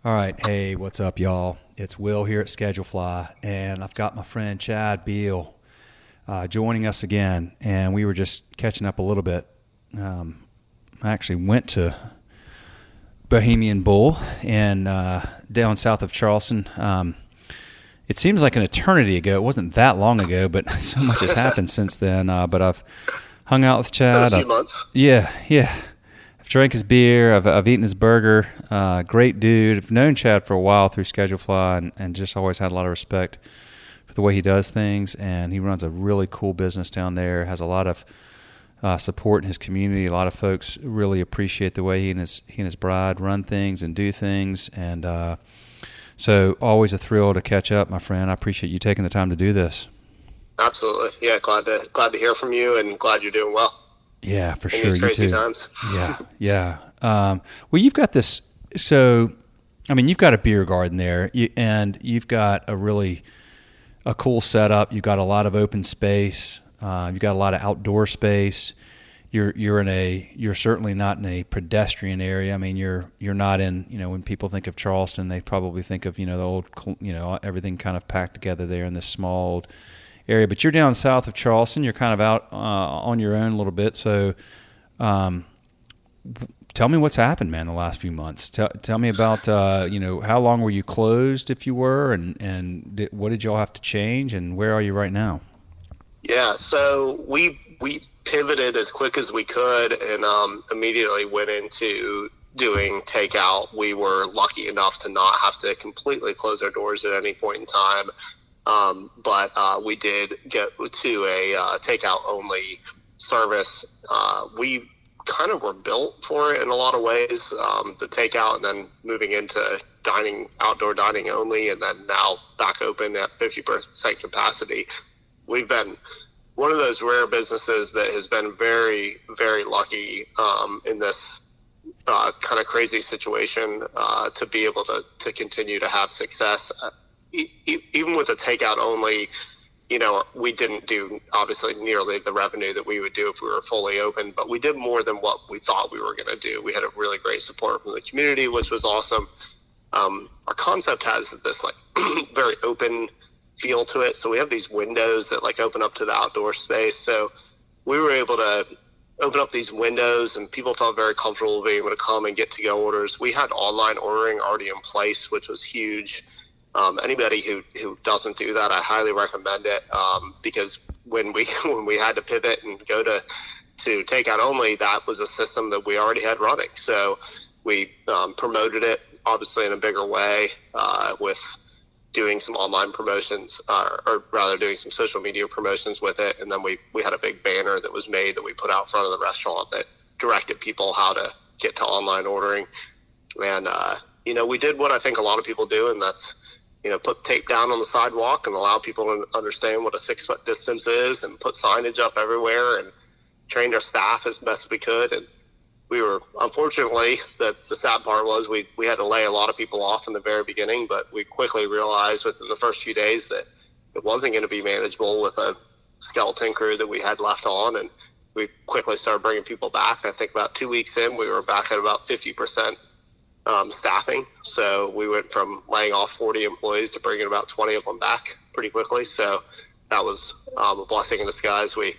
All right. Hey, what's up, y'all? It's Will here at Schedulefly, and I've got my friend Chad Biel joining us again, and we were just catching up a little bit. I actually went to Bohemian Bull and down south of Charleston. It seems like an eternity ago. It wasn't that long ago, but so much has happened since then. But I've hung out with Chad. Been a few months. Yeah. I've drank his beer. I've eaten his burger. Great dude. I've known Chad for a while through Schedulefly and just always had a lot of respect for the way he does things. And he runs a really cool business down there. Has a lot of support in his community. A lot of folks really appreciate the way he and his bride run things and do things. And so always a thrill to catch up, my friend. I appreciate you taking the time to do this. Absolutely. Yeah, glad to hear from you, and glad you're doing well. Yeah, for in sure. These crazy you too. times. Yeah. Well, you've got this. So, I mean, you've got a beer garden there, and you've got a cool setup. You've got a lot of open space. You've got a lot of outdoor space. You're certainly not in a pedestrian area. I mean, you're not in, when people think of Charleston, they probably think of, the old, everything kind of packed together there in this small old area. But you're down south of Charleston. You're kind of out on your own a little bit. So, tell me what's happened, man, the last few months. Tell me about, how long were you closed, if you were, and what did y'all have to change, and where are you right now? Yeah, so we pivoted as quick as we could and immediately went into doing takeout. We were lucky enough to not have to completely close our doors at any point in time, but we did get to a takeout only service. We kind of were built for it in a lot of ways, the takeout, and then moving into outdoor dining only, and then now back open at 50% capacity. We've been one of those rare businesses that has been very, very lucky in this kind of crazy situation to be able to continue to have success. Even with the takeout only, we didn't do obviously nearly the revenue that we would do if we were fully open, but we did more than what we thought we were going to do. We had a really great support from the community, which was awesome. Our concept has this very open feel to it. So we have these windows that open up to the outdoor space. So we were able to open up these windows, and people felt very comfortable being able to come and get to-go orders. We had online ordering already in place, which was huge. Anybody who doesn't do that, I highly recommend it, because when we had to pivot and go to takeout only, that was a system that we already had running. So we promoted it obviously in a bigger way with doing some online promotions, or rather doing some social media promotions with it. And then we had a big banner that was made that we put out front of the restaurant that directed people how to get to online ordering. And, we did what I think a lot of people do, and that's, put tape down on the sidewalk and allow people to understand what a 6-foot distance is, and put signage up everywhere, and trained our staff as best we could. And we were, unfortunately, the sad part was we had to lay a lot of people off in the very beginning, but we quickly realized within the first few days that it wasn't going to be manageable with a skeleton crew that we had left on, and we quickly started bringing people back. I think about 2 weeks in, we were back at about 50% staffing. So we went from laying off 40 employees to bringing about 20 of them back pretty quickly. So that was a blessing in disguise. We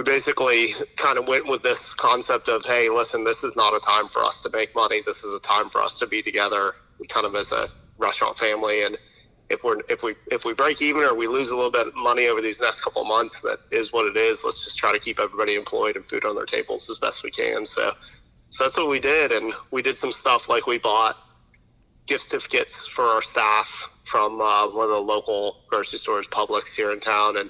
basically kind of went with this concept of, hey, listen, this is not a time for us to make money. This is a time for us to be together kind of as a restaurant family. And if we break even or we lose a little bit of money over these next couple of months, that is what it is. Let's just try to keep everybody employed and food on their tables as best we can. So that's what we did. And we did some stuff like we bought gift certificates for our staff from one of the local grocery stores, Publix, here in town. And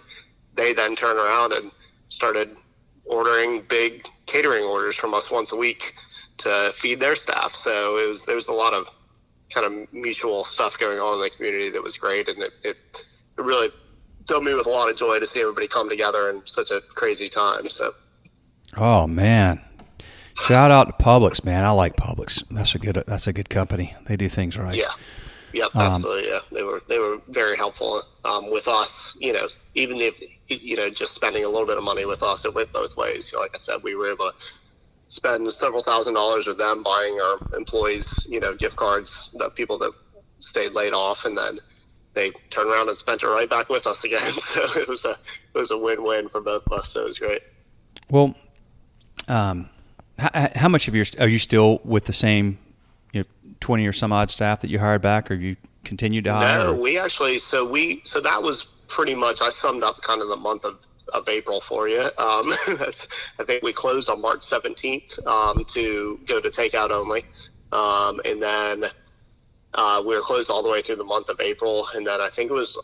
they then turned around and started ordering big catering orders from us once a week to feed their staff. So there was a lot of kind of mutual stuff going on in the community that was great, and it really filled me with a lot of joy to see everybody come together in such a crazy time. So, oh man, shout out to Publix, man. I like Publix. That's a good company. They do things right. Yeah. Yep, absolutely. Yeah, they were very helpful with us. Even if just spending a little bit of money with us, it went both ways. Like I said, we were able to spend several $1,000s with them buying our employees, gift cards, the people that stayed laid off, and then they turned around and spent it right back with us again. So it was a win-win for both of us. So it was great. Well, how much of are you still with the same 20 or some odd staff that you hired back, or you continued to hire? No, we actually, so that was pretty much, I summed up kind of the month of April for you. I think we closed on March 17th to go to takeout only. And then we were closed all the way through the month of April. And then I think it was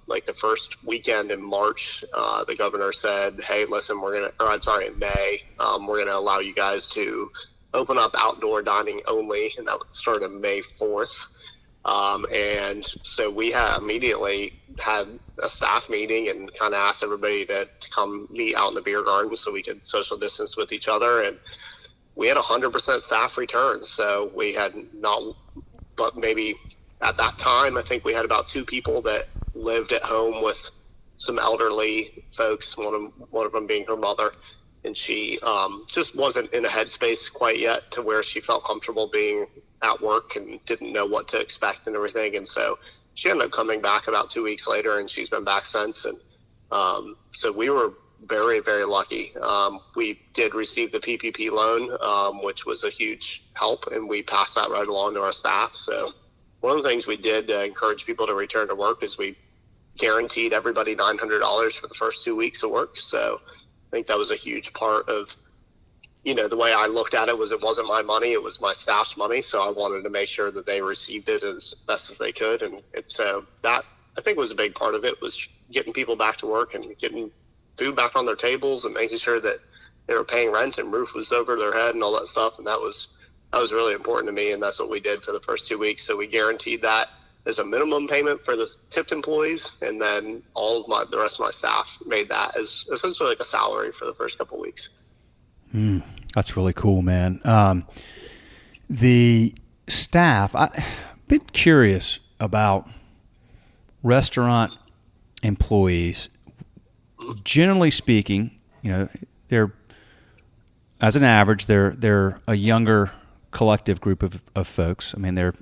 like the first weekend in March, the governor said, hey, listen, in May, we're going to allow you guys to open up outdoor dining only. And that started on May 4th. And so we immediately had a staff meeting and kind of asked everybody to come meet out in the beer garden so we could social distance with each other. And we had 100% staff return. So we had but maybe at that time, I think we had about 2 people that lived at home with some elderly folks, one of them being her mother. And she just wasn't in a headspace quite yet to where she felt comfortable being at work and didn't know what to expect and everything. And so she ended up coming back about 2 weeks later, and she's been back since. And so we were very, very lucky. We did receive the PPP loan, which was a huge help, and we passed that right along to our staff. So one of the things we did to encourage people to return to work is we guaranteed everybody $900 for the first 2 weeks of work. So I think that was a huge part of, the way I looked at it it wasn't my money, it was my staff's money. So I wanted to make sure that they received it as best as they could. And so that, I think, was a big part of it, was getting people back to work and getting food back on their tables and making sure that they were paying rent and roof was over their head and all that stuff. And that was really important to me. And that's what we did for the first 2 weeks. So we guaranteed that as a minimum payment for the tipped employees. And then the rest of my staff made that as essentially like a salary for the first couple of weeks. That's really cool, man. The staff, I've been curious about restaurant employees. Generally speaking, they're, as an average, they're a younger collective group of folks. I mean, they're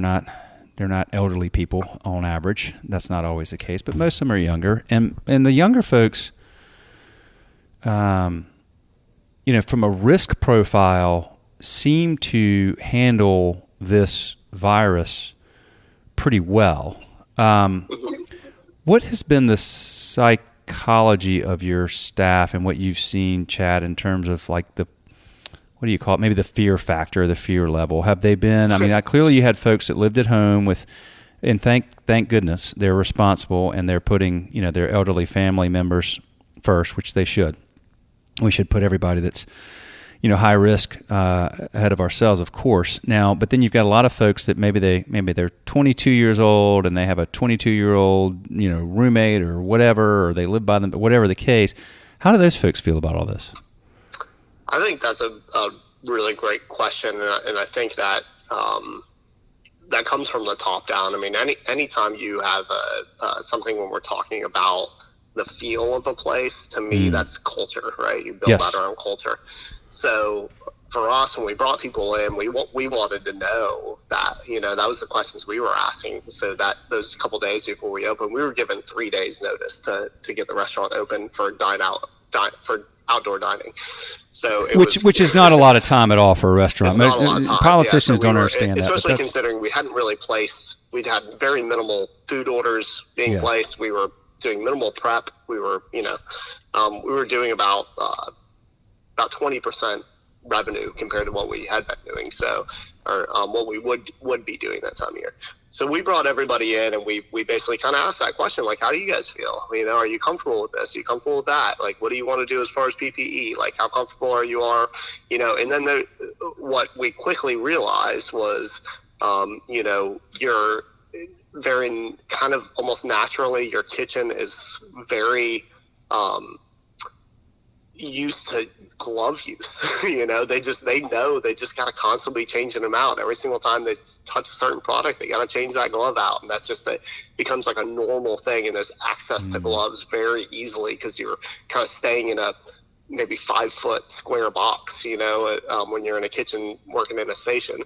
not elderly people on average. That's not always the case, but most of them are younger. And the younger folks, from a risk profile, seem to handle this virus pretty well. What has been the psychology of your staff and what you've seen, Chad, in terms of like what do you call it? Maybe the fear factor, the fear level. Have they been? I mean, clearly you had folks that lived at home and thank goodness they're responsible and they're putting their elderly family members first, which they should. We should put everybody that's high risk ahead of ourselves, of course. Now, but then you've got a lot of folks that maybe they're 22 years old and they have a 22-year-old roommate or whatever, or they live by them, but whatever the case. How do those folks feel about all this? I think that's a really great question, and I think that that comes from the top down. I mean, anytime you have something when we're talking about the feel of a place, to me, that's culture, right? You build that around culture. So for us, when we brought people in, we wanted to know that, that was the questions we were asking. So that those couple days before we opened, we were given 3 days notice to get the restaurant open for outdoor dining. So which is not a lot of time at all for a restaurant. Not a lot of time. Politicians don't understand that. Especially considering we hadn't really we'd had very minimal food orders being placed. We were doing minimal prep. We were, we were doing about 20% revenue compared to what we had been doing. So, or what we would be doing that time of year. So we brought everybody in and we basically kind of asked that question, like, how do you guys feel? Are you comfortable with this? Are you comfortable with that? Like, what do you want to do as far as PPE? Like, how comfortable are you? And then what we quickly realized was, you're very kind of almost naturally, your kitchen is very used to glove use. They know they just got to constantly changing them out. Every single time they touch a certain product, they got to change that glove out. And that's just, it becomes like a normal thing. And there's access to gloves very easily because you're kind of staying in a maybe 5-foot square box, when you're in a kitchen working in a station.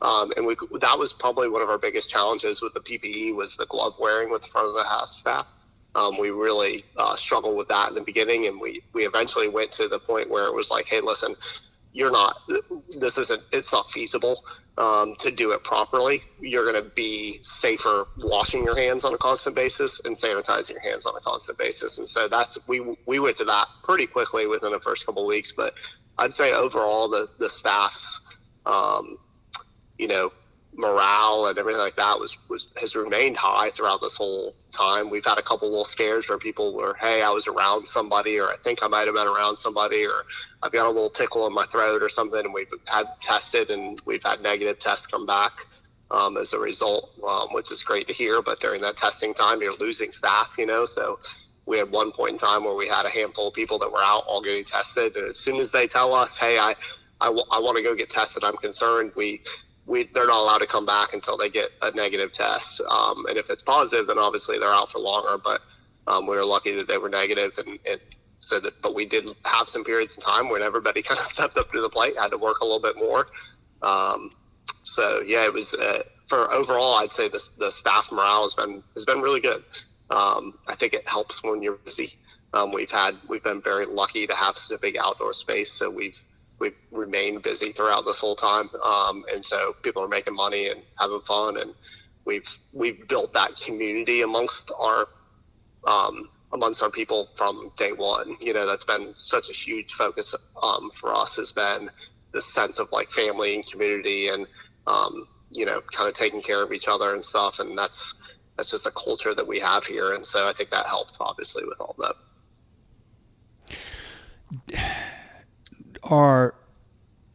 And that was probably one of our biggest challenges with the PPE was the glove wearing with the front of the house staff. We really struggled with that in the beginning, and we eventually went to the point where it was like, hey, listen, it's not feasible to do it properly. You're going to be safer washing your hands on a constant basis and sanitizing your hands on a constant basis. And so we went to that pretty quickly within the first couple of weeks. But I'd say overall the staff's, morale and everything like that has remained high throughout this whole time. We've had a couple little scares where people were, hey, I was around somebody, or I think I might have been around somebody, or I've got a little tickle in my throat or something, and we've had tested and we've had negative tests come back as a result, which is great to hear. But during that testing time, you're losing staff, so we had one point in time where we had a handful of people that were out all getting tested. And as soon as they tell us, hey, I want to go get tested, I'm concerned, they're not allowed to come back until they get a negative test. And if it's positive, then obviously they're out for longer. But we were lucky that they were negative, and so that. But we did have some periods of time when everybody kind of stepped up to the plate, had to work a little bit more. So yeah, it was for overall, I'd say the staff morale has been really good. I think it helps when you're busy. We've been very lucky to have such a big outdoor space, so we've remained busy throughout this whole time, and so people are making money and having fun, and we've built that community amongst our people from day one. That's been such a huge focus for us, has been the sense of like family and community, and kind of taking care of each other and stuff, and that's just a culture that we have here, and so I think that helped obviously with all that.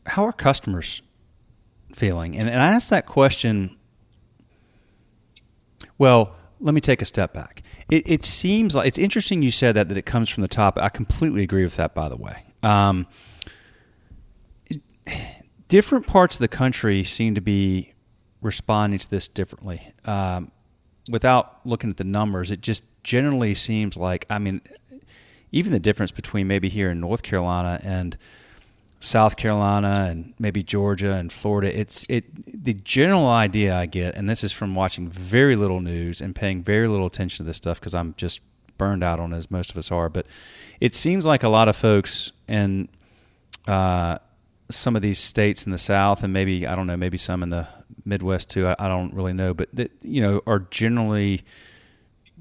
How are customers feeling? And I asked that question. Well, let me take a step back. It seems like it's interesting you said that it comes from the top. I completely agree with that, by the way. Different parts of the country seem to be responding to this differently. Without looking at the numbers, it just generally seems like, even the difference between maybe here in North Carolina and South Carolina and maybe Georgia and Florida, the general idea I get, and this is from watching very little news and paying very little attention to this stuff because I'm just burned out on it, as most of us are, but it seems like a lot of folks in some of these states in the South, and maybe, I don't know, maybe some in the Midwest too, I don't really know, but that, are generally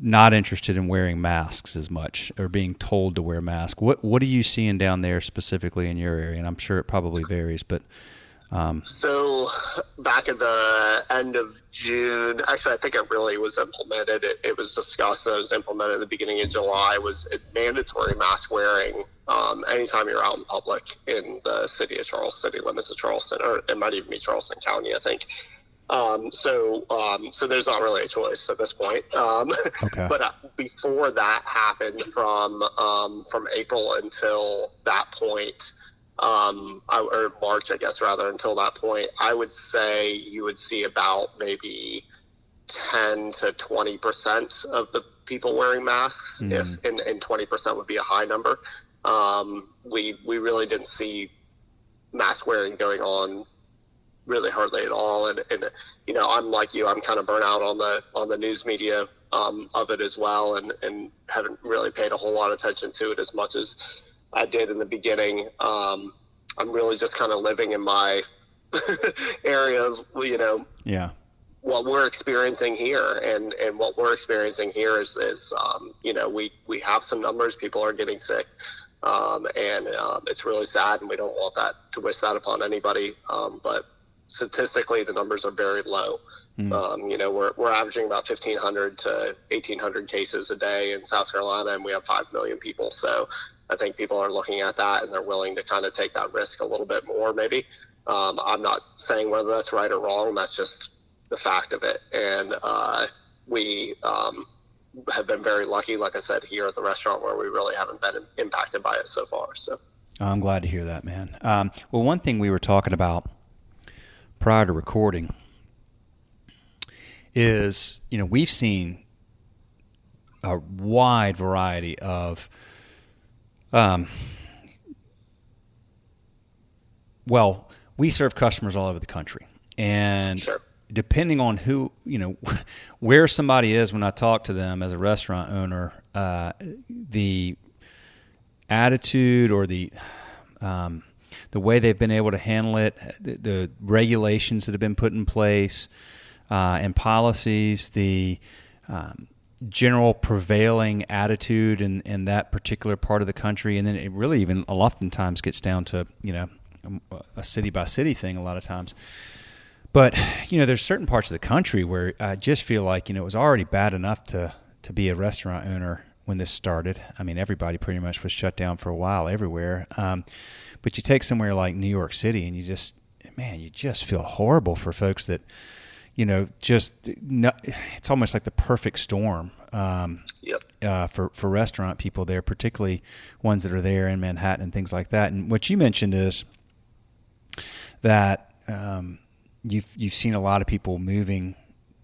not interested in wearing masks as much or being told to wear masks. What are you seeing down there specifically in your area? And I'm sure it probably varies, but so back at the end of June, actually I think it really was implemented. It was discussed and it was implemented at the beginning of July. Was mandatory mask wearing anytime you're out in public in the city limits of Charleston, or it might even be Charleston County, I think. So there's not really a choice at this point. Okay. But before that happened, from April until that point, or March, I guess, rather, until that point, I would say you would see about maybe 10 to 20% of the people wearing masks, and 20% would be a high number. We really didn't see mask wearing going on really hardly at all, and I'm like you, I'm kind of burnt out on the news media of it as well, and haven't really paid a whole lot of attention to it as much as I did in the beginning. I'm really just kind of living in my area of what we're experiencing here, and what we're experiencing here is we have some numbers, people are getting sick, and it's really sad, and we don't want that to wish that upon anybody, but statistically, the numbers are very low. We're averaging about 1,500 to 1,800 cases a day in South Carolina, and we have 5 million people. So I think people are looking at that, and they're willing to kind of take that risk a little bit more, maybe. I'm not saying whether that's right or wrong. That's just the fact of it. And we have been very lucky, like I said, here at the restaurant, where we really haven't been impacted by it so far. So I'm glad to hear that, man. Well, one thing we were talking about prior to recording is, we've seen a wide variety of well, we serve customers all over the country, and Sure. depending on who, where somebody is when I talk to them as a restaurant owner, the attitude or the way they've been able to handle it, the regulations that have been put in place, and policies, the general prevailing attitude in that particular part of the country, and then it really even oftentimes gets down to a city by city thing a lot of times. But there's certain parts of the country where I just feel like it was already bad enough to be a restaurant owner when this started. I mean, everybody pretty much was shut down for a while everywhere. But you take somewhere like New York City, and you just feel horrible for folks that. It's almost like the perfect storm for restaurant people there, particularly ones that are there in Manhattan and things like that. And what you mentioned is that you've seen a lot of people moving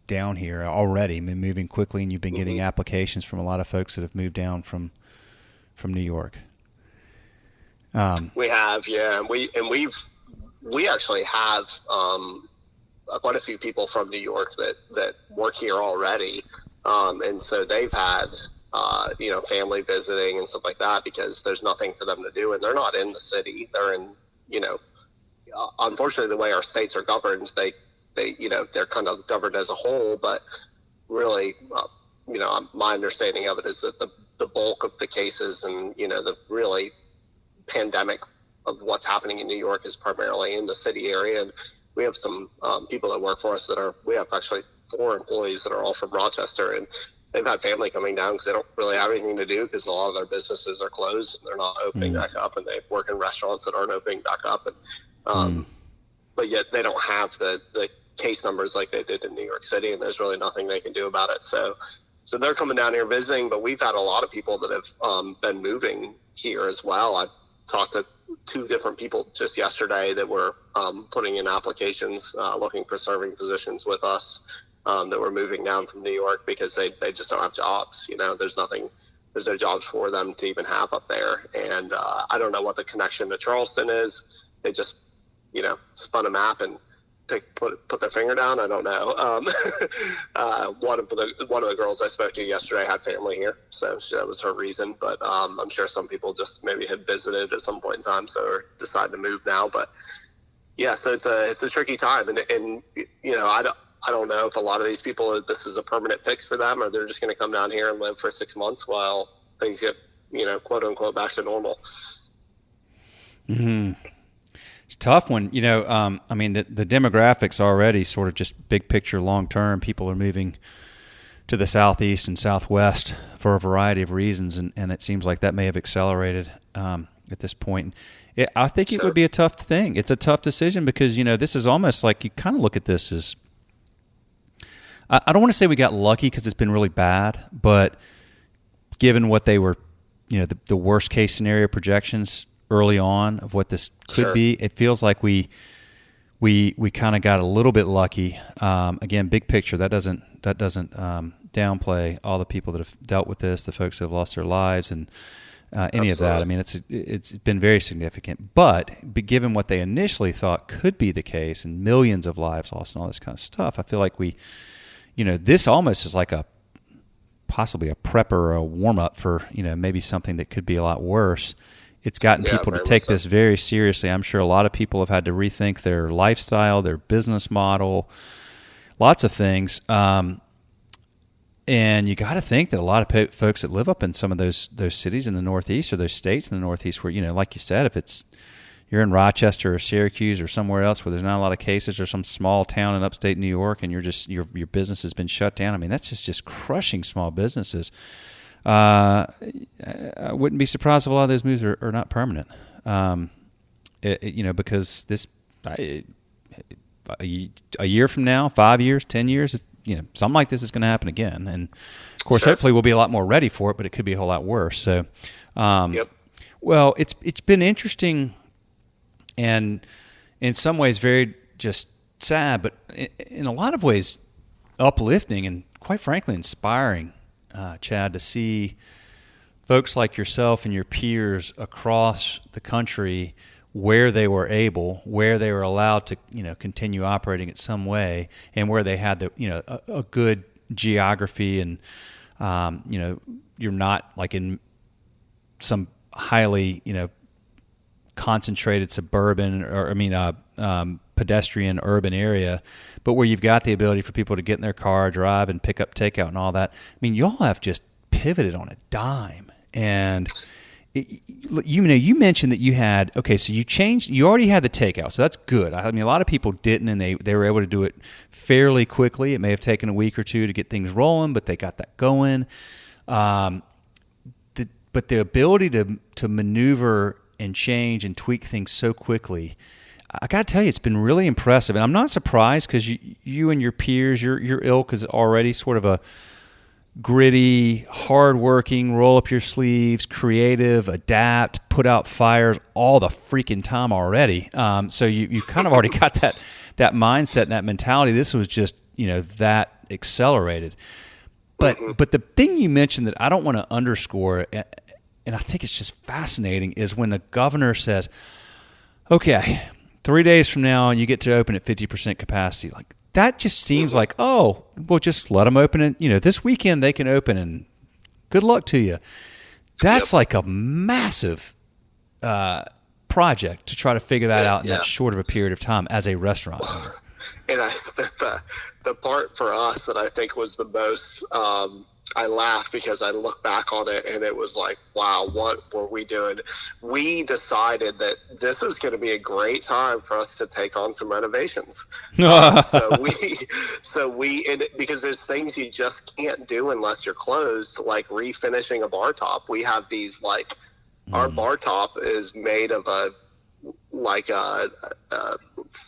down here already, moving quickly, and you've been getting applications from a lot of folks that have moved down from New York. We have, yeah, and we actually have. Quite a few people from New York that work here already, and so they've had family visiting and stuff like that because there's nothing for them to do, and they're not in the city. They're in unfortunately the way our states are governed, they're kind of governed as a whole, but really my understanding of it is that the bulk of the cases and the really pandemic of what's happening in New York is primarily in the city area. And we have some people that work for us we have actually 4 employees that are all from Rochester, and they've had family coming down because they don't really have anything to do because a lot of their businesses are closed and they're not opening back up, and they work in restaurants that aren't opening back up. And but yet they don't have the case numbers like they did in New York City, and there's really nothing they can do about it. So they're coming down here visiting, but we've had a lot of people that have been moving here as well. I talked to 2 different people just yesterday that were putting in applications looking for serving positions with us that were moving down from New York because they just don't have jobs. There's no jobs for them to even have up there. And I don't know what the connection to Charleston is. They just spun a map and put their finger down. I don't know. One of the girls I spoke to yesterday had family here, so that was her reason. But I'm sure some people just maybe had visited at some point in time, so decide to move now. But yeah, so it's a tricky time, and I don't know if a lot of these people, this is a permanent fix for them, or they're just going to come down here and live for 6 months while things get quote unquote back to normal. Hmm. It's tough when, the demographics already sort of just big picture long term. People are moving to the southeast and southwest for a variety of reasons, and it seems like that may have accelerated at this point. I think it would be a tough thing. It's a tough decision because, this is almost like you kind of look at this as, I don't want to say we got lucky because it's been really bad, but given what they were, the worst case scenario projections early on of what this could be, it feels like we kind of got a little bit lucky. Again, big picture, that doesn't downplay all the people that have dealt with this, the folks that have lost their lives, and any of that. I mean, it's been very significant. But given what they initially thought could be the case, and millions of lives lost and all this kind of stuff, I feel like this almost is like possibly a prep or a warm up for maybe something that could be a lot worse. It's gotten people to take this very seriously. I'm sure a lot of people have had to rethink their lifestyle, their business model, lots of things. And you got to think that a lot of folks that live up in some of those cities in the Northeast or those states in the Northeast where, like you said, if you're in Rochester or Syracuse or somewhere else where there's not a lot of cases, or some small town in upstate New York, and your business has been shut down. I mean, that's just crushing small businesses. I wouldn't be surprised if a lot of those moves are not permanent. Because this a year from now, 5 years, 10 years, something like this is going to happen again. And of course, hopefully we'll be a lot more ready for it, but it could be a whole lot worse. So, well, it's been interesting and in some ways very just sad, but in a lot of ways uplifting and quite frankly inspiring. Chad, to see folks like yourself and your peers across the country where they were able, where they were allowed to, continue operating it some way, and where they had the, a good geography, and you're not like in some highly, concentrated suburban pedestrian urban area, but where you've got the ability for people to get in their car, drive, and pick up takeout and all that. I mean, y'all have just pivoted on a dime. And you mentioned that you had, so you already had the takeout, so that's good. I mean, a lot of people didn't, and they were able to do it fairly quickly. It may have taken a week or two to get things rolling, but they got that going. But the ability to maneuver and change and tweak things so quickly, I got to tell you, it's been really impressive. And I'm not surprised, because you and your peers, your ilk is already sort of a gritty, hardworking, roll up your sleeves, creative, adapt, put out fires all the freaking time already. So you kind of already got that mindset and that mentality. This was just, that accelerated. But the thing you mentioned that I don't want to underscore, and I think it's just fascinating, is when the governor says, okay, 3 days from now you get to open at 50% capacity. Like, that just seems like, oh, well, just let them open it. This weekend they can open, and good luck to you. That's like a massive project to try to figure that out in that short of a period of time as a restaurant owner. And the part for us that I think was the most, I laugh because I look back on it and it was like, wow, what were we doing? We decided that this is going to be a great time for us to take on some renovations. So because there's things you just can't do unless you're closed, like refinishing a bar top. We have these, like, our bar top is made of a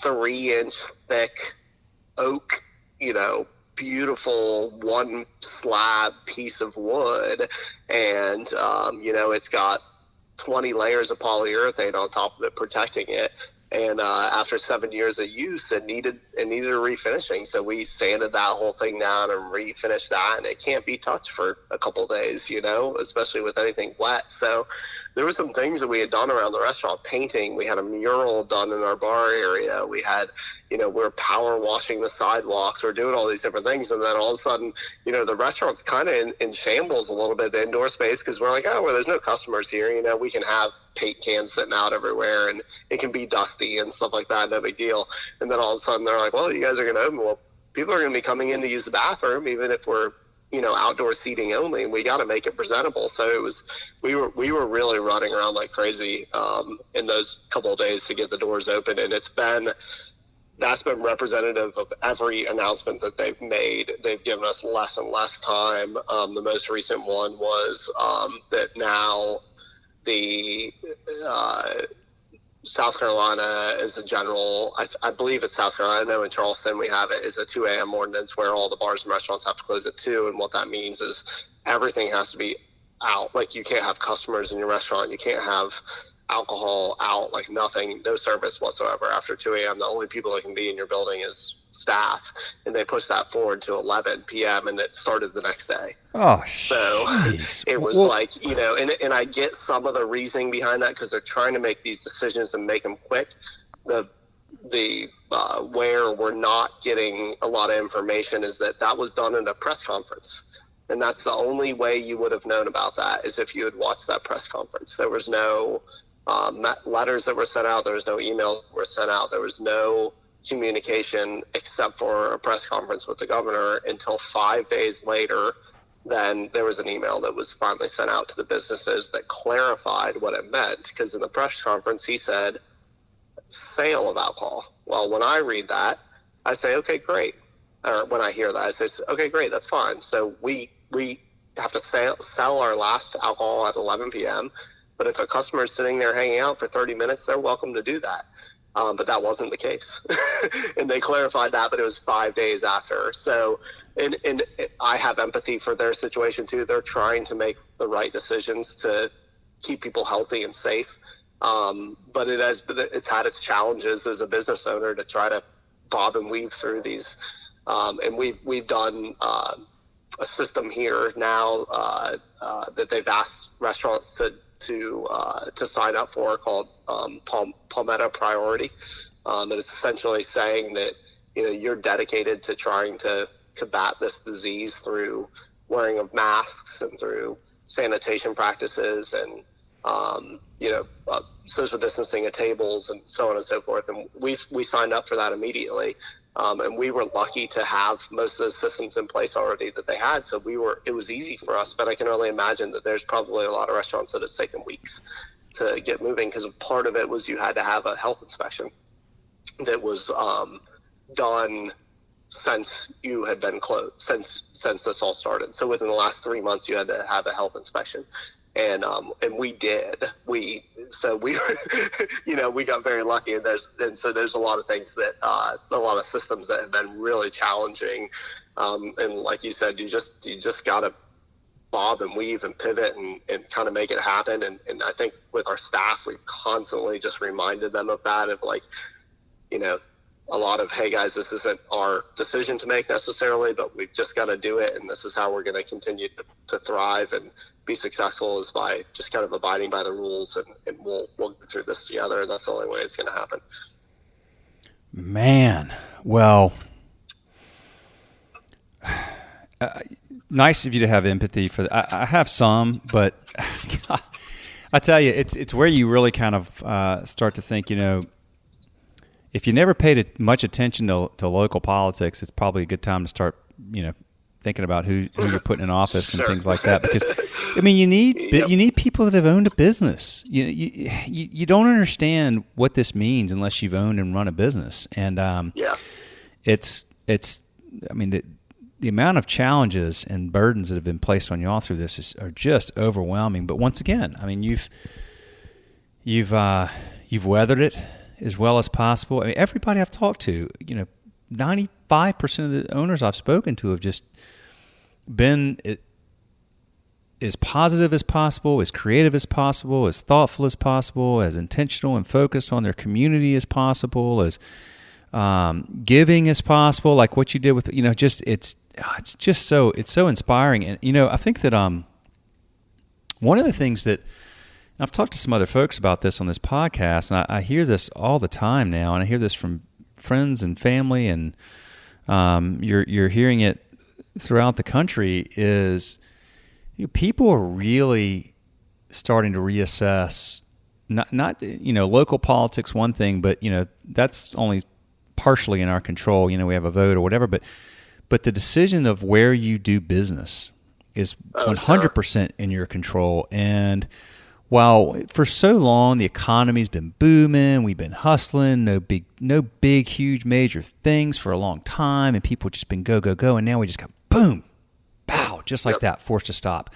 3-inch thick oak, beautiful one slab piece of wood, and it's got 20 layers of polyurethane on top of it protecting it, and after 7 years of use it needed a refinishing, so we sanded that whole thing down and refinished that, and it can't be touched for a couple of days, especially with anything wet. So there were some things that we had done around the restaurant. Painting, we had a mural done in our bar area, we had, we're power washing the sidewalks, we're doing all these different things, and then all of a sudden, the restaurant's kind of in shambles a little bit, the indoor space, because we're like, oh, well, there's no customers here, we can have paint cans sitting out everywhere, and it can be dusty and stuff like that, no big deal. And then all of a sudden they're like, well, you guys are going to open. Well, people are going to be coming in to use the bathroom, even if we're, outdoor seating only, and we got to make it presentable. So we were really running around like crazy in those couple of days to get the doors open. And that's been representative of every announcement that they've made. They've given us less and less time. The most recent one was that now the South Carolina is a general, I believe it's South Carolina, I know in Charleston we have it, is a 2 a.m. ordinance where all the bars and restaurants have to close at 2, and what that means is everything has to be out. Like, you can't have customers in your restaurant, you can't have alcohol out, like nothing, no service whatsoever after 2 a.m. The only people that can be in your building is staff, and they pushed that forward to 11 p.m. and it started the next day. Oh, so it was like, and I get some of the reasoning behind that, because they're trying to make these decisions and make them quick. The where we're not getting a lot of information is that was done in a press conference, and that's the only way you would have known about that, is if you had watched that press conference. There was no letters that were sent out, there was no emails that were sent out, there was no communication except for a press conference with the governor until 5 days later. Then there was an email that was finally sent out to the businesses that clarified what it meant, because in the press conference he said sale of alcohol. Well, when I read that, I say, okay, great. Or when I hear that, I say, okay, great, that's fine. So we have to sell our last alcohol at 11 p.m., but if a customer is sitting there hanging out for 30 minutes, they're welcome to do that. But that wasn't the case. And they clarified that, but it was 5 days after. So, and I have empathy for their situation too. They're trying to make the right decisions to keep people healthy and safe. But it's had its challenges as a business owner to try to bob and weave through these. And we've done a system here now that they've asked restaurants to sign up for called Palmetto Priority. And it's essentially saying that, you know, you're dedicated to trying to combat this disease through wearing of masks and through sanitation practices and, social distancing at tables and so on and so forth. And we signed up for that immediately. And we were lucky to have most of those systems in place already that they had. So it was easy for us, but I can only imagine that there's probably a lot of restaurants that it's taken weeks to get moving, because part of it was you had to have a health inspection that was done since you had been closed, since this all started. So within the last 3 months, you had to have a health inspection. And we did. We were, we got very lucky. And so there's a lot of things that, a lot of systems that have been really challenging. And like you said, you just got to bob and weave and pivot and kind of make it happen. And I think with our staff, we've constantly just reminded them of that, of like, a lot of, hey guys, this isn't our decision to make necessarily, but we've just got to do it. And this is how we're going to continue to thrive and be successful, is by just kind of abiding by the rules, and we'll go through this together. And that's the only way it's going to happen. Man, well, nice of you to have empathy for that. I have some, but I tell you, it's where you really kind of start to think, if you never paid much attention to local politics, it's probably a good time to start, thinking about who you're putting in office and things like that. Because, you need people that have owned a business. You don't understand what this means unless you've owned and run a business. And it's the amount of challenges and burdens that have been placed on y'all through this are just overwhelming. But once again, you've weathered it as well as possible. Everybody I've talked to, 95% of the owners I've spoken to have just been as positive as possible, as creative as possible, as thoughtful as possible, as intentional and focused on their community as possible, as giving as possible, like what you did with, it's so inspiring. And, I think that one of the things that, and I've talked to some other folks about this on this podcast, and I hear this all the time now, and I hear this from friends and family, and you're hearing it throughout the country, is people are really starting to reassess, not local politics, one thing, but that's only partially in our control. We have a vote or whatever, but the decision of where you do business is 100% in your control. And while for so long the economy's been booming, we've been hustling, no big, huge, major things for a long time, and people just been go, and now we just got boom, pow, just like that, forced to stop.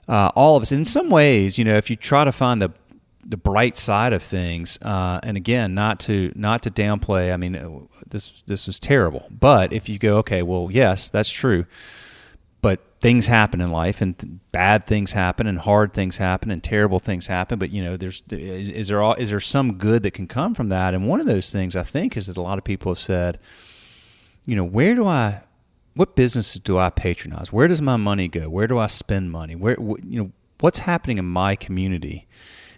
All of us, in some ways, if you try to find the bright side of things, and again, not to downplay. This was terrible, but if you go, okay, well, yes, that's true. But things happen in life, and bad things happen, and hard things happen, and terrible things happen. But is there some good that can come from that? And one of those things, I think, is that a lot of people have said, what businesses do I patronize? Where does my money go? Where do I spend money? What's happening in my community,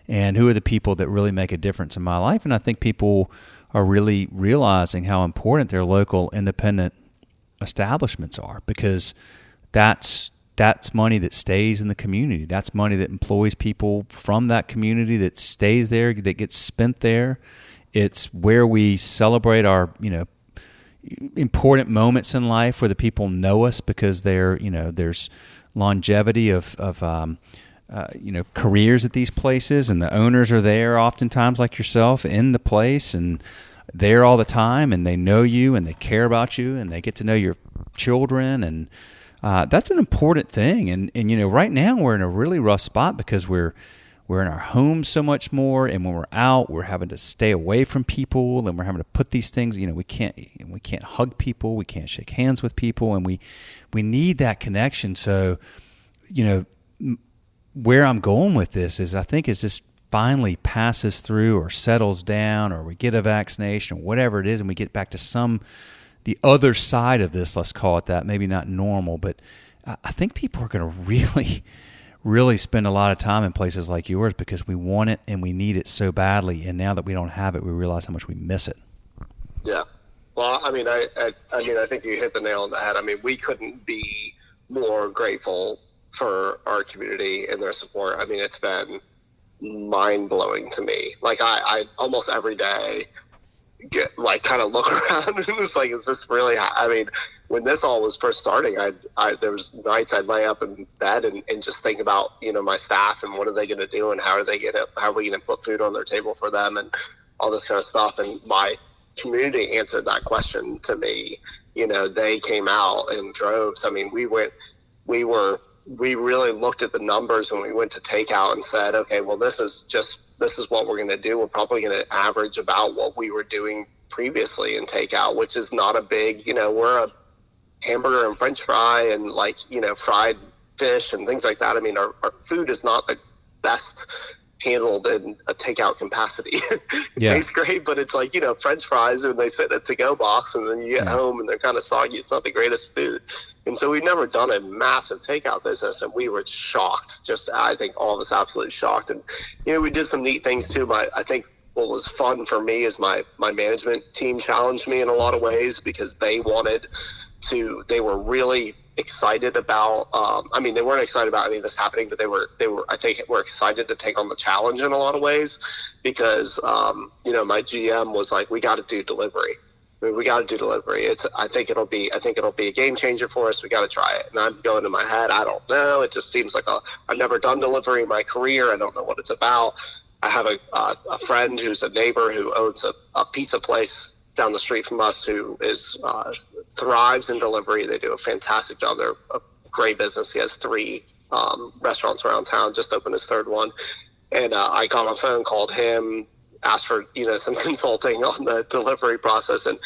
and who are the people that really make a difference in my life? And I think people are really realizing how important their local independent establishments are, because that's money that stays in the community. That's money that employs people from that community, that stays there, that gets spent there. It's where we celebrate our, important moments in life, where the people know us because there's longevity of careers at these places, and the owners are there oftentimes, like yourself, in the place and there all the time, and they know you and they care about you, and they get to know your children, and that's an important thing. And right now we're in a really rough spot because we're in our homes so much more, and when we're out, we're having to stay away from people, and we're having to put these things. We can't hug people, we can't shake hands with people, and we need that connection. So, where I'm going with this is, I think as this finally passes through or settles down, or we get a vaccination or whatever it is, and we get back to the other side of this, let's call it that, maybe not normal, but I think people are going to really really spend a lot of time in places like yours because we want it and we need it so badly. And now that we don't have it, we realize how much we miss it. Yeah. Well, I mean, I think you hit the nail on the head. I mean, we couldn't be more grateful for our community and their support. I mean, it's been mind-blowing to me. Like, I almost every day get, like, kind of look around and it's like, is this really, I mean, when this all was first starting, there was nights I'd lay up in bed and just think about, you know, my staff and what are they going to do and how are we going to put food on their table for them and all this kind of stuff. And my community answered that question to me. You know, they came out in droves. I mean, we really looked at the numbers when we went to takeout and said, okay, well, this is what we're going to do. We're probably going to average about what we were doing previously in takeout, which is not a big, you know, we're a hamburger and French fry and, like, you know, fried fish and things like that. I mean, our food is not the best handled in a takeout capacity. It tastes great, but it's like, you know, French fries and they sit in a to-go box and then you get home and they're kind of soggy. It's not the greatest food. And so we've never done a massive takeout business and we were shocked. Just, I think all of us absolutely shocked. And, you know, we did some neat things too. I think what was fun for me is my management team challenged me in a lot of ways because they were really excited about, I mean, they weren't excited about any of this happening, but they were, I think, were excited to take on the challenge in a lot of ways because, you know, my GM was like, we got to do delivery. I mean, we got to do delivery. I think it'll be a game changer for us. We got to try it. And I'm going in my head, I don't know. It just seems like I've never done delivery in my career. I don't know what it's about. I have a friend who's a neighbor who owns a pizza place down the street from us who is thrives in delivery. They do a fantastic job. They're a great business. He has 3 restaurants around town, just opened his 3rd one. And I got on the phone, called him, asked for, you know, some consulting on the delivery process, and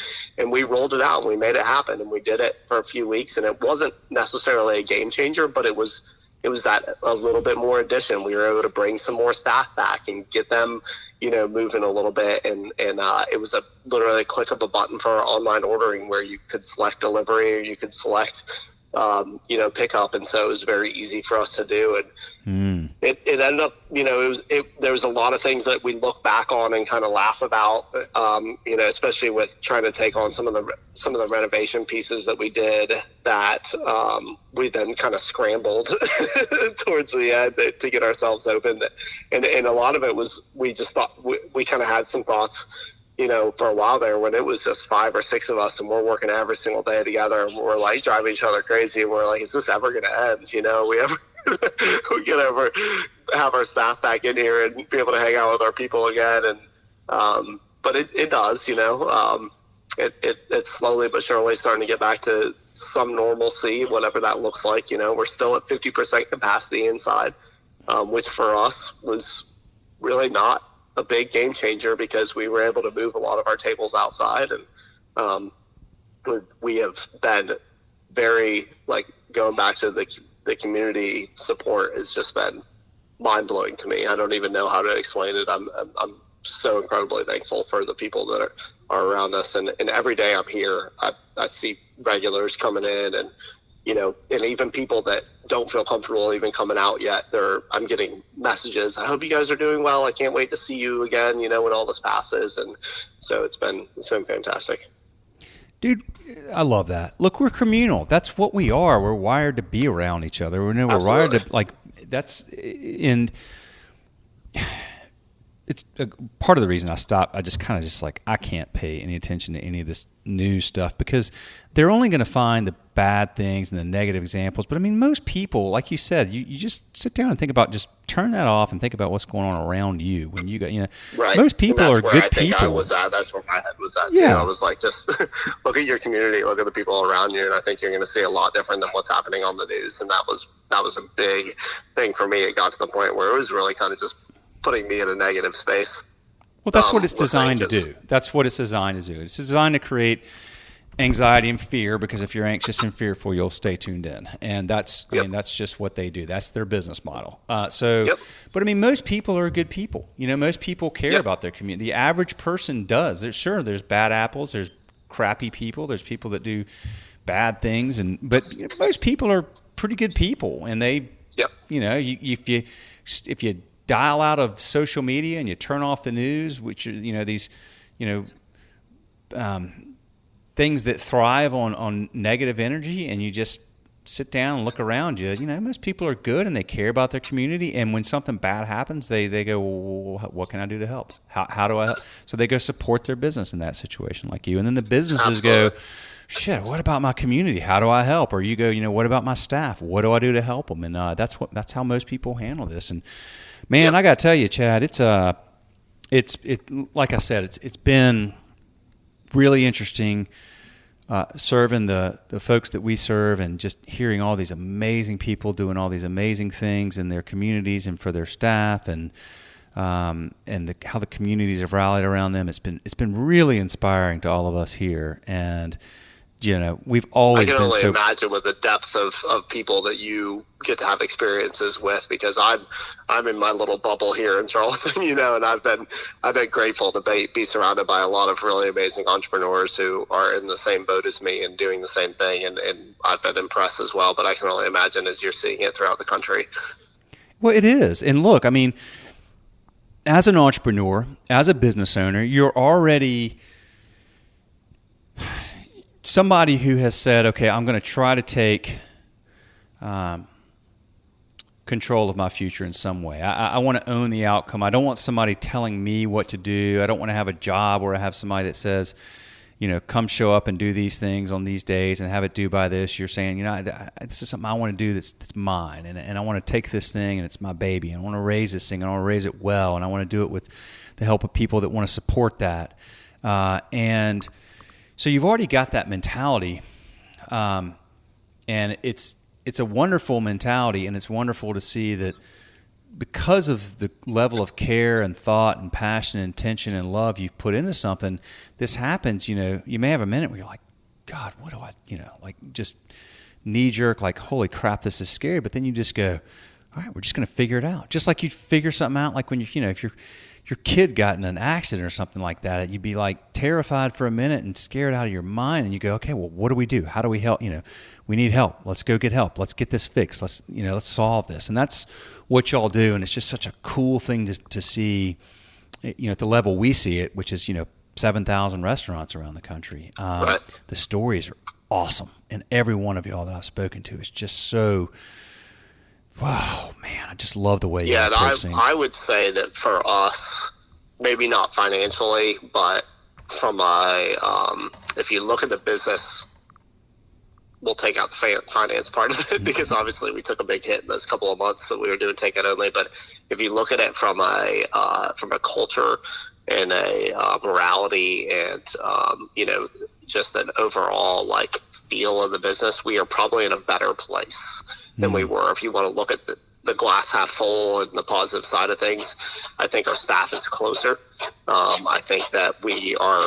we rolled it out and we made it happen and we did it for a few weeks. And it wasn't necessarily a game changer, but it was that a little bit more addition. We were able to bring some more staff back and get them, you know, moving a little bit. And it was literally a click of a button for our online ordering where you could select delivery or you could select, you know, pickup. And so it was very easy for us to do. And it ended up, you know, there was a lot of things that we look back on and kind of laugh about, you know, especially with trying to take on some of the renovation pieces that we did that we then kind of scrambled towards the end to get ourselves open. And a lot of it was, we just thought, we kind of had some thoughts, you know, for a while there when it was just 5 or 6 of us and we're working every single day together and we're like driving each other crazy and we're like, is this ever going to end? You know, we can ever have our staff back in here and be able to hang out with our people again. And, but it does, you know, it's slowly but surely starting to get back to some normalcy, whatever that looks like. You know, we're still at 50% capacity inside, which for us was really not a big game changer because we were able to move a lot of our tables outside. And we have been very, like, going back to the community support has just been mind-blowing to me. I don't even know how to explain it. I'm so incredibly thankful for the people that are around us. And every day I'm here, I see regulars coming in and, you know, and even people that don't feel comfortable even coming out yet. I'm getting messages. I hope you guys are doing well. I can't wait to see you again, you know, when all this passes. And so it's been fantastic. Dude, I love that. Look, we're communal. That's what we are. We're wired to be around each other. We're wired to, like, that's, and it's a part of the reason I stopped. I just kind of just like, I can't pay any attention to any of this news stuff because they're only going to find the bad things and the negative examples. But I mean, most people, like you said, you just sit down and think about, just turn that off and think about what's going on around you when you got, you know, right. Most people are good people. I was at. That's where my head was at too. I was like, just look at your community, look at the people around you, and I think you're going to see a lot different than what's happening on the news. And that was a big thing for me. It got to the point where it was really kind of just putting me in a negative space. Well, that's what it's designed to do. That's what it's designed to do. It's designed to create anxiety and fear because if you're anxious and fearful, you'll stay tuned in. And that's, I mean, that's just what they do. That's their business model. But I mean, most people are good people. You know, most people care about their community. The average person does. There's bad apples. There's crappy people. There's people that do bad things. But you know, most people are pretty good people and they Yep. If you dial out of social media and you turn off the news, which are these things that thrive on negative energy, and you just sit down and look around you, most people are good and they care about their community. And when something bad happens, they go, well, what can I do to help? How do I help? So they go support their business in that situation like you. And then the businesses go, shit, what about my community? How do I help? Or you go, what about my staff? What do I do to help them? And that's how most people handle this. And man, I got to tell you, Chad, it's like I said, it's been really interesting serving the folks that we serve, and just hearing all these amazing people doing all these amazing things in their communities and for their staff, and how the communities have rallied around them. It's been really inspiring to all of us here, and we've always been. I can only imagine with the depth of people that you get to have experiences with, because I'm in my little bubble here in Charleston, and I've been grateful to be surrounded by a lot of really amazing entrepreneurs who are in the same boat as me and doing the same thing, and I've been impressed as well. But I can only imagine as you're seeing it throughout the country. Well, it is, and look, I mean, as an entrepreneur, as a business owner, you're already somebody who has said, okay, I'm going to try to take control of my future in some way. I want to own the outcome. I don't want somebody telling me what to do. I don't want to have a job where I have somebody that says, come show up and do these things on these days and have it due by this. You're saying, this is something I want to do that's mine. And I want to take this thing, and it's my baby. And I want to raise this thing, and I want to raise it well. And I want to do it with the help of people that want to support that. And so you've already got that mentality, and it's a wonderful mentality, and it's wonderful to see that because of the level of care and thought and passion and intention and love you've put into something, this happens. You may have a minute where you're like, God, what do I, like just knee jerk, like, holy crap, this is scary. But then you just go, all right, we're just going to figure it out. Just like you'd figure something out, like when if your kid got in an accident or something like that, you'd be like terrified for a minute and scared out of your mind. And you go, okay, well, what do we do? How do we help? We need help. Let's go get help. Let's get this fixed. Let's solve this. And that's what y'all do. And it's just such a cool thing to see, at the level we see it, which is, 7,000 restaurants around the country. Right. The stories are awesome. And every one of y'all that I've spoken to is just so, wow, man, I just love the way you approach things. I would say that for us, maybe not financially, but from if you look at the business, we'll take out the finance part of it, because obviously we took a big hit in those couple of months that we were doing takeout only. But if you look at it from a culture and a morality and just an overall like feel of the business, we are probably in a better place than we were. If you want to look at the glass half full and the positive side of things, I think our staff is closer. I think that we are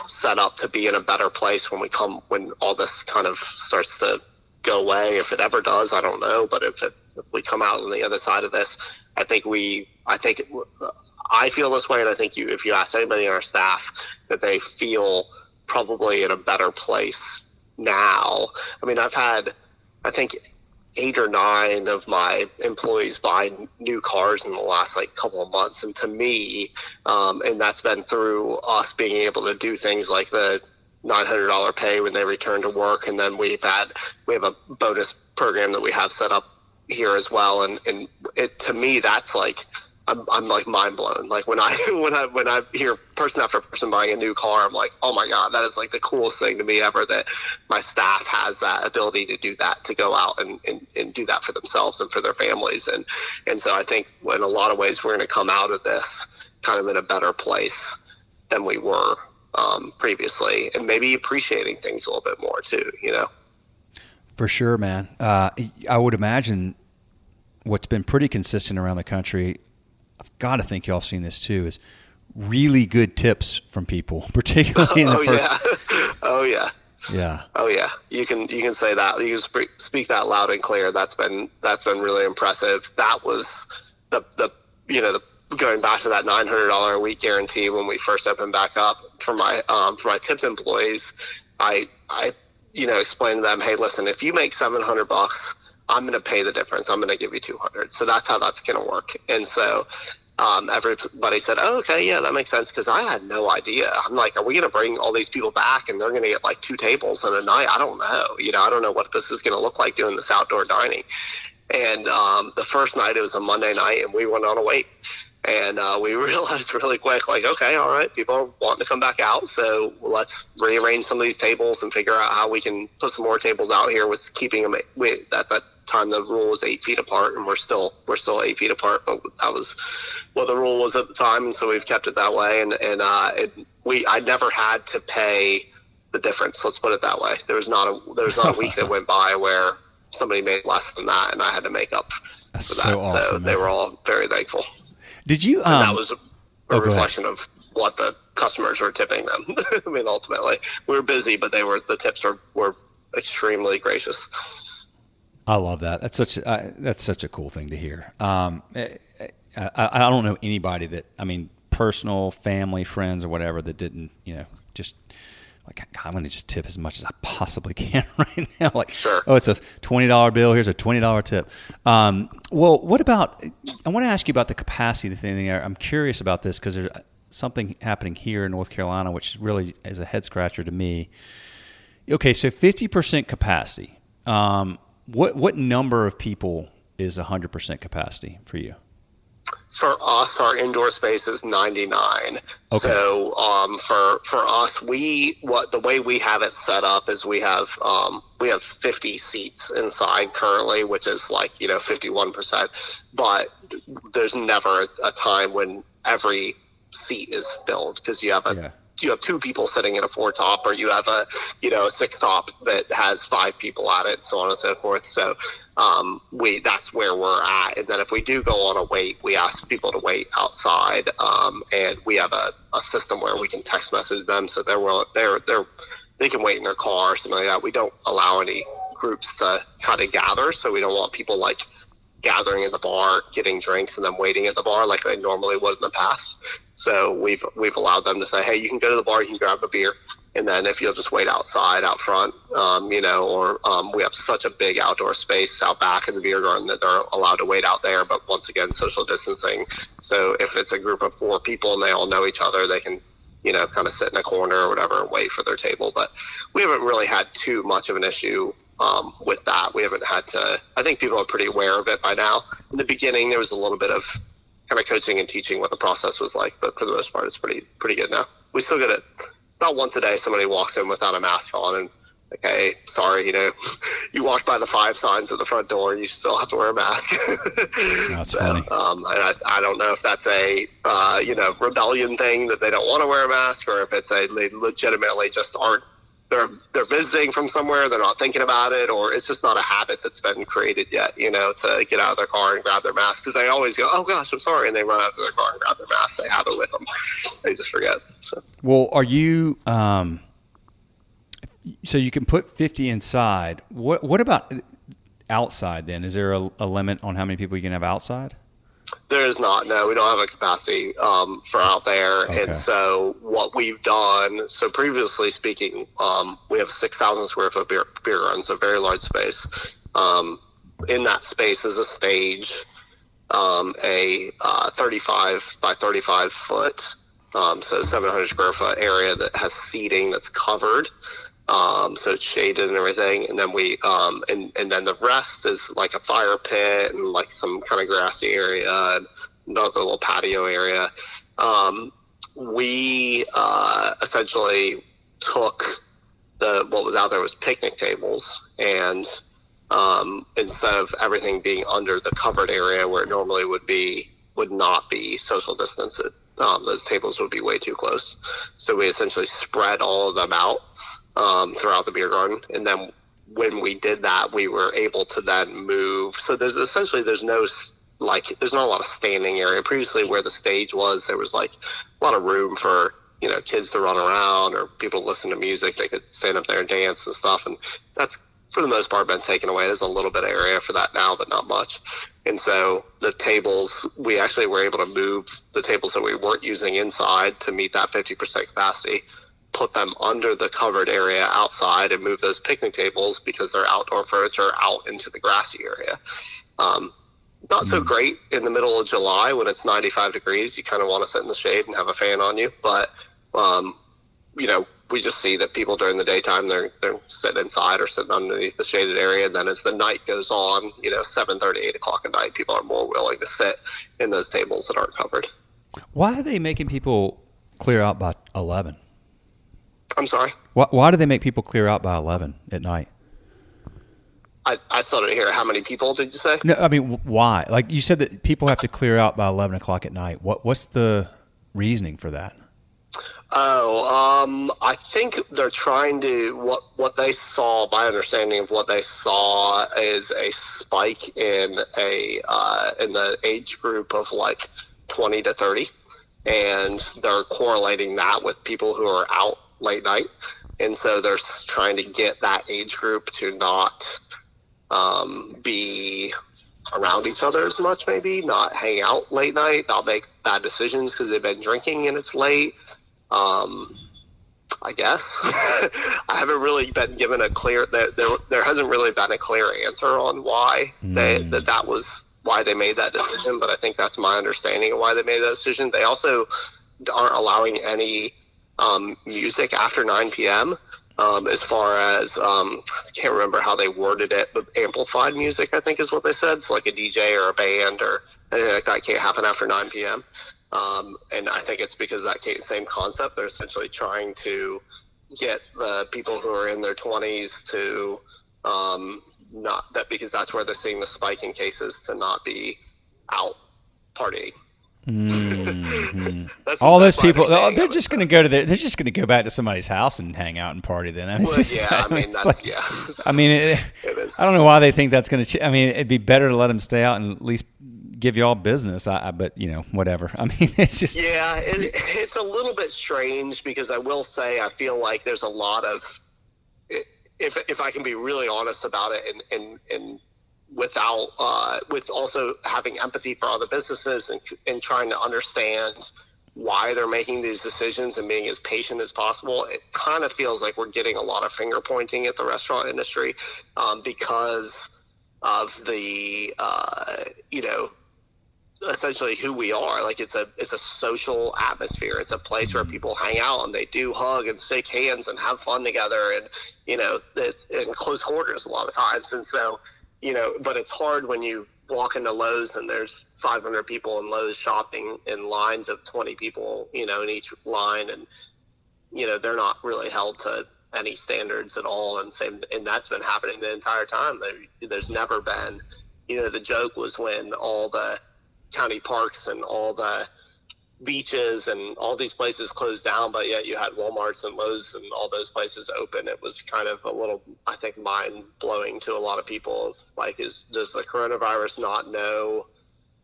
set up to be in a better place when all this kind of starts to go away. If it ever does, I don't know. But if we come out on the other side of this, I feel this way, and I think if you ask anybody on our staff, that they feel probably in a better place now. I mean, I've had, I think, 8 or 9 of my employees buy new cars in the last couple of months, and to me, and that's been through us being able to do things like the $900 pay when they return to work, and then we have a bonus program that we have set up here as well, and it, to me, that's like, I'm like mind blown. Like when I hear person after person buying a new car, I'm like, oh my God, that is like the coolest thing to me ever, that my staff has that ability to do that, to go out and do that for themselves and for their families. And so I think in a lot of ways we're going to come out of this kind of in a better place than we were previously, and maybe appreciating things a little bit more too, For sure, man. I would imagine what's been pretty consistent around the country, I've got to think y'all have seen this too, is really good tips from people, particularly in the first. Oh yeah. Yeah. Oh yeah. You can say that. You can speak that loud and clear. That's been really impressive. That was the going back to that $900 a week guarantee when we first opened back up for my tipped employees. I explained to them, hey, listen, if you make $700, I'm going to pay the difference. I'm going to give you 200. So that's how that's going to work. And so everybody said, oh, okay, yeah, that makes sense. Because I had no idea. I'm like, are we going to bring all these people back and they're going to get like 2 tables in a night? I don't know. I don't know what this is going to look like doing this outdoor dining. And the first night, it was a Monday night, and we went on a wait. And we realized really quick, like, okay, all right, people are wanting to come back out, so let's rearrange some of these tables and figure out how we can put some more tables out here with keeping them. At that time, the rule was 8 feet apart, and we're still 8 feet apart, but that was what the rule was at the time, and so we've kept it that way. And I never had to pay the difference. Let's put it that way. There was not a week that went by where somebody made less than that, and I had to make up for that. So awesome, so they were all very thankful. Did you? And that was a reflection of what the customers were tipping them. I mean, ultimately, we were busy, but the tips were extremely gracious. I love that. That's such a cool thing to hear. I don't know anybody that, I mean, personal, family, friends, or whatever, that didn't, just like, I'm going to just tip as much as I possibly can right now. Like, sure. Oh, it's a $20 bill. Here's a $20 tip. Well, what about, I want to ask you about the capacity thing there. I'm curious about this because there's something happening here in North Carolina, which really is a head scratcher to me. Okay, so 50% capacity. What number of people is 100% capacity for you? For us, our indoor space is 99. Okay. So for us, the way we have it set up is we have 50 seats inside currently, which is like 51%. But there's never a time when every seat is filled, because you have you have 2 people sitting in a 4-top, or you have a 6-top that has 5 people at it, so on and so forth. So that's where we're at. And then if we do go on a wait, we ask people to wait outside, and we have a system where we can text message them, so they can wait in their car or something like that. We don't allow any groups to try to gather, so we don't want people like gathering at the bar, getting drinks, and then waiting at the bar like they normally would in the past. So we've allowed them to say, hey, you can go to the bar, you can grab a beer, and then if you'll just wait outside, out front, we have such a big outdoor space out back in the beer garden that they're allowed to wait out there. But once again, social distancing. So if it's a group of 4 people and they all know each other, they can, kind of sit in a corner or whatever and wait for their table. But we haven't really had too much of an issue with that. We haven't had to. I think people are pretty aware of it by now. In the beginning, there was a little bit of kind of coaching and teaching what the process was like, but for the most part, it's pretty good now. We still get it about once a day. Somebody walks in without a mask on, and like, hey, sorry, you walked by the 5 signs at the front door, and you still have to wear a mask. That's funny. And I don't know if that's a rebellion thing that they don't want to wear a mask, or if they legitimately just aren't. They're visiting from somewhere, they're not thinking about it, or it's just not a habit that's been created yet, to get out of their car and grab their mask, because they always go, oh gosh, I'm sorry, and they run out of their car and grab their mask. They have it with them. They just forget. So. Well, are you so you can put 50 inside. What about outside then? Is there a limit on how many people you can have outside? There is not. No, we don't have a capacity for out there. Okay. And so what we've done, so previously speaking, we have 6,000 square foot beer garden, so a very large space. In that space is a stage, a 35 by 35 foot, so 700 square foot area that has seating that's covered. So it's shaded and everything, and then we and then the rest is like a fire pit and like some kind of grassy area and another little patio area. We essentially took what was out there was picnic tables, and instead of everything being under the covered area where it normally would not be social distance, those tables would be way too close. So we essentially spread all of them out throughout the beer garden, and then when we did that, we were able to then move. So there's not a lot of standing area. Previously, where the stage was, there was like a lot of room for kids to run around or people to listen to music. They could stand up there and dance and stuff, and that's for the most part been taken away. There's a little bit of area for that now, but not much. And so the tables, we actually were able to move the tables that we weren't using inside to meet that 50% capacity. put them under the covered area outside and move those picnic tables because they're outdoor furniture out into the grassy area. Not so great in the middle of July when it's 95 degrees. You kind of want to sit in the shade and have a fan on you. But, we just see that people during the daytime, they're sitting inside or sitting underneath the shaded area. And then as the night goes on, 7:30, 8 o'clock at night, people are more willing to sit in those tables that aren't covered. Why are they making people clear out by 11? I'm sorry? Why do they make people clear out by 11 at night? I still didn't hear how many people did you say? No, I mean, why? Like you said that people have to clear out by 11 o'clock at night. What's the reasoning for that? I think they're trying to, what they saw, my understanding of what they saw is a spike in the age group of like 20 to 30. And they're correlating that with people who are out late night. And so they're trying to get that age group to not be around each other as much, maybe not hang out late night, not make bad decisions because they've been drinking and it's late. I guess I haven't really been given a clear, there hasn't really been a clear answer on why that was why they made that decision, but I think that's my understanding of why they made that decision. They also aren't allowing any music after 9 p.m. As far as I can't remember how they worded it, but amplified music, I think is what they said. So like a DJ or a band or anything like that can't happen after 9 p.m. And I think it's because that same concept. They're essentially trying to get the people who are in their 20s to not that, because that's where they're seeing the spike in cases, to not be out partying. Mm-hmm. All those people, they're just going to go to they're just going to go back to somebody's house and hang out and party then. I mean, it is. I don't know why they think that's going to. I mean, it'd be better to let them stay out and at least give you all business. But whatever. I mean, it's just it's a little bit strange because I will say I feel like there's a lot of, if I can be really honest about it, and without with also having empathy for other businesses and trying to understand why they're making these decisions and being as patient as possible, it kind of feels like we're getting a lot of finger pointing at the restaurant industry because of the essentially who we are. Like it's a social atmosphere. It's a place where people hang out and they do hug and shake hands and have fun together, and it's in close quarters a lot of times. And so but it's hard when you walk into Lowe's and there's 500 people in Lowe's shopping in lines of 20 people, in each line. And, they're not really held to any standards at all. And that's been happening the entire time. There's never been, the joke was when all the county parks and all the beaches and all these places closed down, but yet you had Walmarts and Lowe's and all those places open. It was kind of a little, I think, mind-blowing to a lot of people. Like, does the coronavirus not know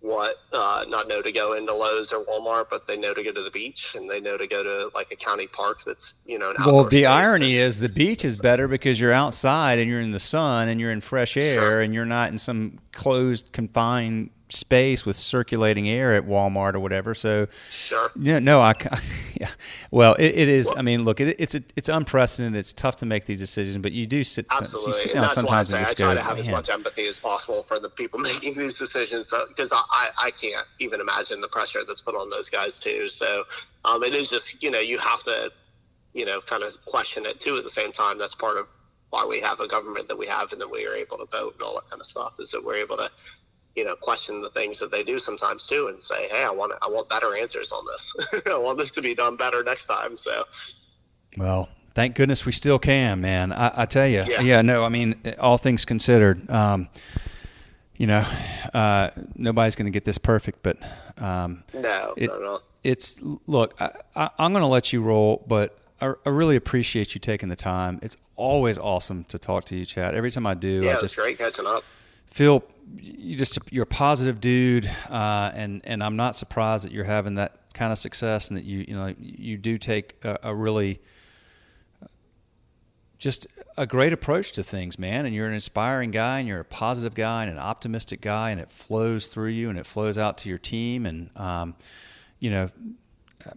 to go into Lowe's or Walmart, but they know to go to the beach, and they know to go to like a county park that's an outdoor Well, the space. irony is the beach is better because you're outside and you're in the sun and you're in fresh air, and you're not in some closed, confined space with circulating air at Walmart or whatever. So sure. Yeah. Well, it is. Well, I mean, look, it's unprecedented. It's tough to make these decisions, but you do sit. Absolutely. And that's why I say I try to have as much empathy as possible for the people making these decisions, because I can't even imagine the pressure that's put on those guys too. So it is just, you have to, kind of question it too at the same time. That's part of why we have a government that we have, and that we are able to vote and all that kind of stuff, is that we're able to question the things that they do sometimes too, and say, hey, I want better answers on this. I want this to be done better next time. So, well, thank goodness we still can, man. I tell you, I mean, all things considered, nobody's going to get this perfect, but no. It's look, I'm going to let you roll, but I really appreciate you taking the time. It's always awesome to talk to you, Chad. Every time I do, it's great catching up. Phil, you're a positive dude, and I'm not surprised that you're having that kind of success, and that you do take a really just a great approach to things, man. And you're an inspiring guy, and you're a positive guy, and an optimistic guy, and it flows through you, and it flows out to your team. And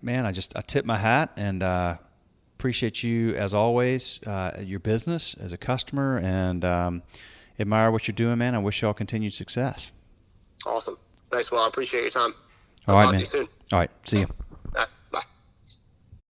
man, I tip my hat, and Appreciate you as always, your business as a customer, and admire what you're doing, man. I wish you all continued success. Awesome. Thanks, Will. I appreciate your time. All right, talk man. to you soon. All right. See you.